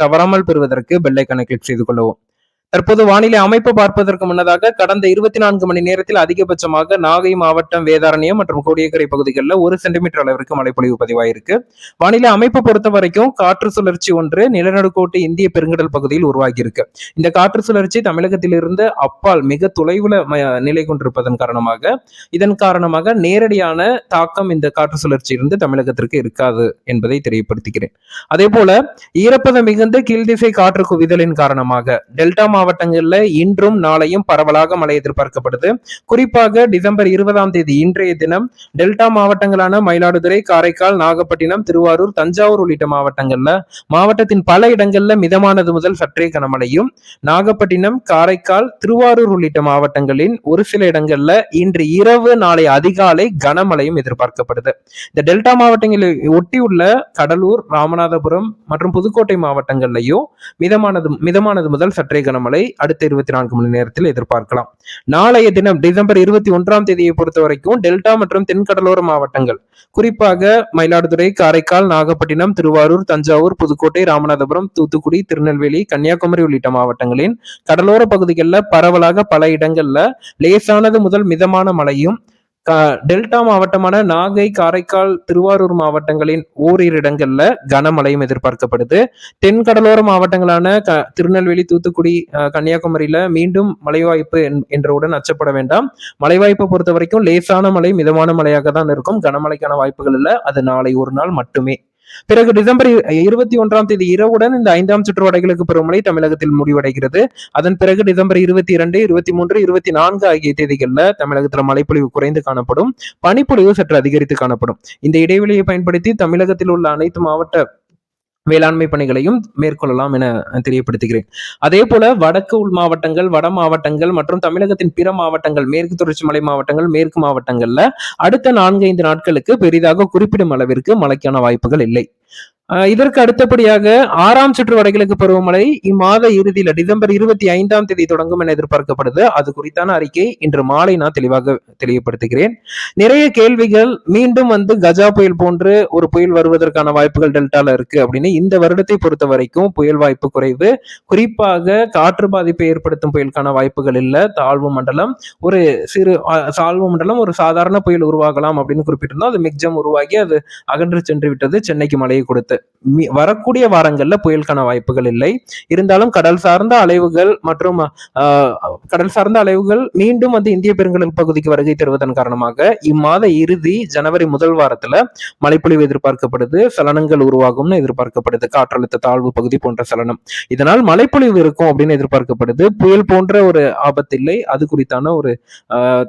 தவறாமல் பெறுவதற்கு பெல் ஐக்கானை கிளிக் செய்து கொள்ளவும். தற்போது வானிலை அமைப்பு பார்ப்பதற்கு முன்னதாக கடந்த 24 மணி நேரத்தில் அதிகபட்சமாக நாகை மாவட்டம் வேதாரண்யம் மற்றும் கோடியக்கரை பகுதிகளில் 1 சென்டிமீட்டர் அளவிற்கு மழைப்பொழிவு பதிவாயிருக்கு. வானிலை அமைப்பு பொறுத்த வரைக்கும் காற்று சுழற்சி ஒன்று நிலநடுக்கோட்டு இந்திய பெருங்கடல் பகுதியில் உருவாகியிருக்கு. இந்த காற்று சுழற்சி தமிழகத்திலிருந்து அப்பால் மிக தொலைவில் நிலை கொண்டிருப்பதன் காரணமாக இதன் காரணமாக நேரடியான தாக்கம் இந்த காற்று சுழற்சியிலிருந்து தமிழகத்திற்கு இருக்காது என்பதை தெரியப்படுத்துகிறேன். அதே போல ஈரப்பதம் மிகுந்த கீழ்திசை காற்று குவிதலின் காரணமாக டெல்டா மாவட்டங்கள்ல இன்றும் நாளையும் பரவலாக மழை எதிர்பார்க்கப்படுது. குறிப்பாக டிசம்பர் 20ஆம் தேதி இன்றைய தினம் டெல்டா மாவட்டங்களான மயிலாடுதுறை, காரைக்கால், நாகப்பட்டினம், திருவாரூர், தஞ்சாவூர் உள்ளிட்ட மாவட்டத்தின் பல இடங்கள்ல மிதமானது முதல் சற்றே கனமழையும், நாகப்பட்டினம், காரைக்கால், திருவாரூர் உள்ளிட்ட மாவட்டங்களின் ஒரு சில இடங்கள்ல இன்று இரவு நாளை அதிகாலை கனமழையும் எதிர்பார்க்கப்படுது. இந்த டெல்டா மாவட்டங்களை ஒட்டியுள்ள கடலூர், ராமநாதபுரம் மற்றும் புதுக்கோட்டை மாவட்டங்கள்லையும் மிதமானது முதல் சற்றே கனமழை அடுத்த 24 மணி நேரத்தில் எதிர்பார்க்கலாம். நாளைய தினம் டிசம்பர் 21ஆம் தேதியை பொறுத்த வரைக்கும் டெல்டா மற்றும் தென்கடலோர மாவட்டங்கள் குறிப்பாக மயிலாடுதுறை, காரைக்கால், நாகப்பட்டினம், திருவாரூர், தஞ்சாவூர், புதுக்கோட்டை, ராமநாதபுரம், தூத்துக்குடி, திருநெல்வேலி, கன்னியாகுமரி உள்ளிட்ட மாவட்டங்களின் கடலோர பகுதிகளில் பரவலாக பல இடங்கள்ல லேசானது முதல் மிதமான மழையும், டெல்டா மாவட்டமான நாகை, காரைக்கால், திருவாரூர் மாவட்டங்களின் ஓரிரு இடங்கள்ல கனமழையும் எதிர்பார்க்கப்படுது. தென்கடலோர மாவட்டங்களான திருநெல்வேலி, தூத்துக்குடி, கன்னியாகுமரியில மீண்டும் மழை வாய்ப்பு என்றவுடன் அச்சப்பட வேண்டாம். மழை வாய்ப்பை பொறுத்த வரைக்கும் லேசான மழை, மிதமான மழையாக தான் இருக்கும். கனமழைக்கான வாய்ப்புகள் இல்லை. அது நாளை ஒரு நாள் மட்டுமே. பிறகு டிசம்பர் 21ஆம் தேதி இரவுடன் இந்த 5ஆம் சுற்று வடகிழக்கு பருவமழை தமிழகத்தில் முடிவடைகிறது. அதன் பிறகு டிசம்பர் 22, 23, 24 ஆகிய தேதிகளில் தமிழகத்தில் மழைப்பொழிவு குறைந்து காணப்படும். பனிப்பொழிவு சற்று அதிகரித்து காணப்படும். இந்த இடைவெளியை பயன்படுத்தி தமிழகத்தில் உள்ள அனைத்து மாவட்ட வேளாண்மை பணிகளையும் மேற்கொள்ளலாம் என தெரியப்படுத்துகிறேன். அதே போல வடக்கு உள் மாவட்டங்கள், வட மாவட்டங்கள் மற்றும் தமிழகத்தின் பிற மாவட்டங்கள், மேற்கு தொடர்ச்சி மலை மாவட்டங்கள், மேற்கு மாவட்டங்கள்ல அடுத்த 4-5 நாட்களுக்கு பெரிதாக குறிப்பிடும் அளவிற்கு மழைக்கான வாய்ப்புகள் இல்லை. இதற்கு அடுத்தபடியாக 6ஆம் சுற்று வடகிழக்கு பருவமழை இம்மாத இறுதியில டிசம்பர் 25ஆம் தேதி தொடங்கும் என எதிர்பார்க்கப்படுது. அது குறித்தான அறிக்கை இன்று மாலை நான் தெளிவாக தெளிவுபடுத்துகிறேன். நிறைய கேள்விகள் மீண்டும் கஜா புயல் போன்று ஒரு புயல் வருவதற்கான வாய்ப்புகள் டெல்டால இருக்கு அப்படின்னு. இந்த வருடத்தை பொறுத்த வரைக்கும் புயல் வாய்ப்பு குறைவு. குறிப்பாக காற்று பாதிப்பை ஏற்படுத்தும் புயலுக்கான வாய்ப்புகள் இல்லை. தாழ்வு மண்டலம் ஒரு சாதாரண புயல் உருவாகலாம் அப்படின்னு குறிப்பிட்டிருந்தோம். அது மிக்ஜம் உருவாகி அது அகன்று சென்று விட்டது. சென்னைக்கு மழையை கொடுத்து வரக்கூடிய வாரங்கள்ல புயலுக்கான வாய்ப்புகள் இல்லை. இருந்தாலும் கடல் சார்ந்த அலைவுகள் மீண்டும் இந்திய பெருங்கடல் பகுதிக்கு வருகை தருவதன் காரணமாக இம்மாத இறுதி ஜனவரி முதல் வாரத்துல மழைப்பொழிவு எதிர்பார்க்கப்படுது. சலனங்கள் உருவாகும்னு எதிர்பார்க்கப்படுது. காற்றழுத்த தாழ்வு பகுதி போன்ற சலனம். இதனால் மழைப்பொழிவு இருக்கும் அப்படின்னு எதிர்பார்க்கப்படுது. புயல் போன்ற ஒரு ஆபத்து இல்லை. அது குறித்தான ஒரு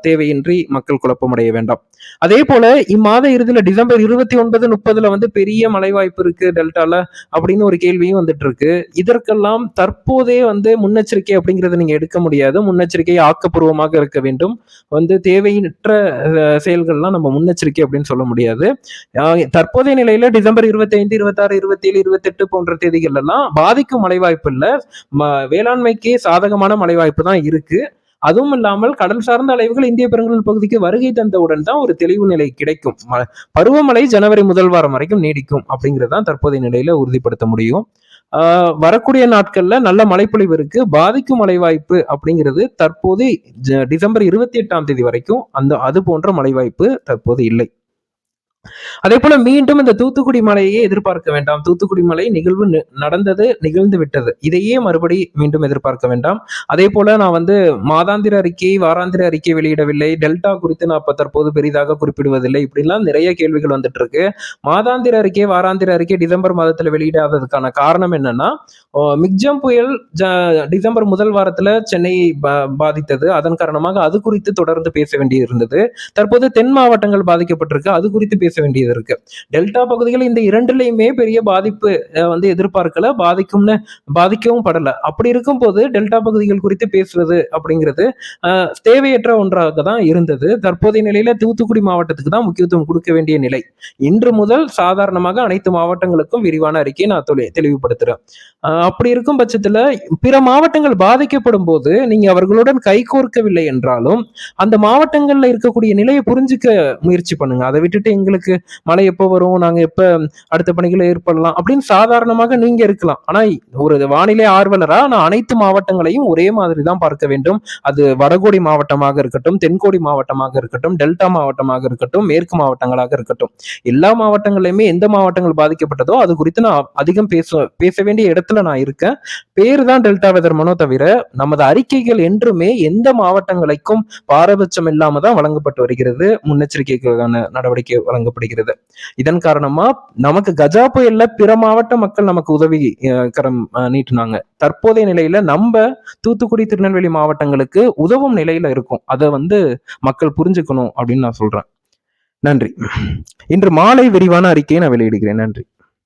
தேவையின்றி மக்கள் குழப்பமடைய வேண்டாம். அதே போல இம்மாத இறுதியில டிசம்பர் 29, 30 பெரிய மழை வாய்ப்பு இருக்கு டெல்டால அப்படின்னு ஒரு கேள்வியும் வந்துட்டு இருக்கு. இதற்கெல்லாம் தற்போதே முன்னெச்சரிக்கை அப்படிங்கறத நீங்க எடுக்க முடியாது. முன்னெச்சரிக்கை ஆக்கப்பூர்வமாக இருக்க வேண்டும். தேவையற்ற செயல்கள்லாம் நம்ம முன்னெச்சரிக்கை அப்படின்னு சொல்ல முடியாது. தற்போதைய நிலையில டிசம்பர் 25, 26, 27, 28 போன்ற தேதிகள் எல்லாம் பாதிக்கும் மழை வாய்ப்பு இல்ல. வேளாண்மைக்கு சாதகமான மழை வாய்ப்பு தான் இருக்கு. அதுவும் இல்லாமல் கடல் சார்ந்த அலைவுகள் இந்திய பெருங்கடல் பகுதிக்கு வருகை தந்தவுடன் தான் ஒரு தெளிவு நிலை கிடைக்கும். பருவமழை ஜனவரி முதல் வாரம் வரைக்கும் நீடிக்கும் அப்படிங்கிறதான் தற்போதைய நிலையில உறுதிப்படுத்த முடியும். வரக்கூடிய நாட்கள்ல நல்ல மழைப்பொழிவு இருக்கு. பாதிக்கும் மழை வாய்ப்பு அப்படிங்கிறது தற்போது டிசம்பர் 28ஆம் தேதி வரைக்கும் அது போன்ற மழை வாய்ப்பு தற்போது இல்லை. அதே போல மீண்டும் இந்த தூத்துக்குடி மலையே எதிர்பார்க்க வேண்டாம். தூத்துக்குடி மலை நிகழ்வு நிகழ்ந்து விட்டது. இதையே மறுபடி மீண்டும் எதிர்பார்க்க வேண்டாம். அதே போல நான் மாதாந்திர அறிக்கை, வாராந்திர அறிக்கை வெளியிடவில்லை. டெல்டா குறித்து நான் தற்போது பெரிதாக குறிப்பிடுவதில்லை. இப்படிலாம் நிறைய கேள்விகள் வந்துட்டு இருக்கு. மாதாந்திர அறிக்கை, வாராந்திர அறிக்கை டிசம்பர் மாதத்துல வெளியிடாததுக்கான காரணம் என்னன்னா, மிக்ஜம் புயல் டிசம்பர் முதல் வாரத்துல சென்னையை பாதித்தது. அதன் காரணமாக அது குறித்து தொடர்ந்து பேச வேண்டியது இருந்தது. தற்போது தென் மாவட்டங்கள் பாதிக்கப்பட்டிருக்கு. அது குறித்து பேச வேண்டியது இருக்கு. டெல்டா பகுதிகள் இந்த இரண்டுலையுமே பெரிய பாதிப்பு எதிர்பார்க்கல, பாதிக்கவும் படல. அப்படி இருக்கும் போது டெல்டா பகுதிகள் குறித்து பேசுவது அப்படிங்கிறது தேவையற்ற ஒன்றாக தான் இருந்தது. தற்போதைய நிலையில தூத்துக்குடி மாவட்டத்துக்கு தான் முக்கியத்துவம் கொடுக்க வேண்டிய நிலை. இன்று முதல் சாதாரணமாக அனைத்து மாவட்டங்களுக்கும் விரிவான அறிக்கையை நான் தெளிவுபடுத்துறேன். அப்படி இருக்கும் பட்சத்துல பிற மாவட்டங்கள் பாதிக்கப்படும் போது நீங்க அவர்களுடன் கைகோர்க்கவில்லை என்றாலும் அந்த மாவட்டங்கள்ல இருக்கக்கூடிய நிலையை புரிஞ்சுக்க முயற்சி பண்ணுங்க. அதை விட்டுட்டு எங்களுக்கு எங்களுக்கு மழை எப்போ வரும், நாங்க எப்ப அடுத்த பணிகளை ஏற்படலாம் அப்படின்னு சாதாரணமாக நீங்க இருக்கலாம். ஆனா ஒரு வானிலை ஆர்வலரா நான் அனைத்து மாவட்டங்களையும் ஒரே மாதிரி தான் பார்க்க வேண்டும். அது வடகோடி மாவட்டமாக இருக்கட்டும், தென்கோடி மாவட்டமாக இருக்கட்டும், டெல்டா மாவட்டமாக இருக்கட்டும், மேற்கு மாவட்டங்களாக இருக்கட்டும், எல்லா மாவட்டங்களையுமே எந்த மாவட்டங்கள் பாதிக்கப்பட்டதோ அது குறித்து நான் அதிகம் பேச வேண்டிய இடத்துல நான் இருக்கேன். பேரு தான் டெல்டா வெதர் மனோ தவிர நமது அறிக்கைகள் என்றுமே எந்த மாவட்டங்களுக்கும் பாரபட்சம் இல்லாம தான் வழங்கப்பட்டு வருகிறது. முன்னெச்சரிக்கைக்கான நடவடிக்கை வழங்கப்படுகிறது. இதன் காரணமா நமக்கு கஜா புயல்ல பிற மாவட்ட மக்கள் நமக்கு உதவி கரம் நீட்டினாங்க. தற்போதைய நிலையில நம்ம தூத்துக்குடி, திருநெல்வேலி மாவட்டங்களுக்கு உதவும் நிலையில இருக்கும். அதை மக்கள் புரிஞ்சுக்கணும் அப்படின்னு நான் சொல்றேன். நன்றி. இன்று மாலை விரிவான அறிக்கையை நான் வெளியிடுகிறேன். நன்றி.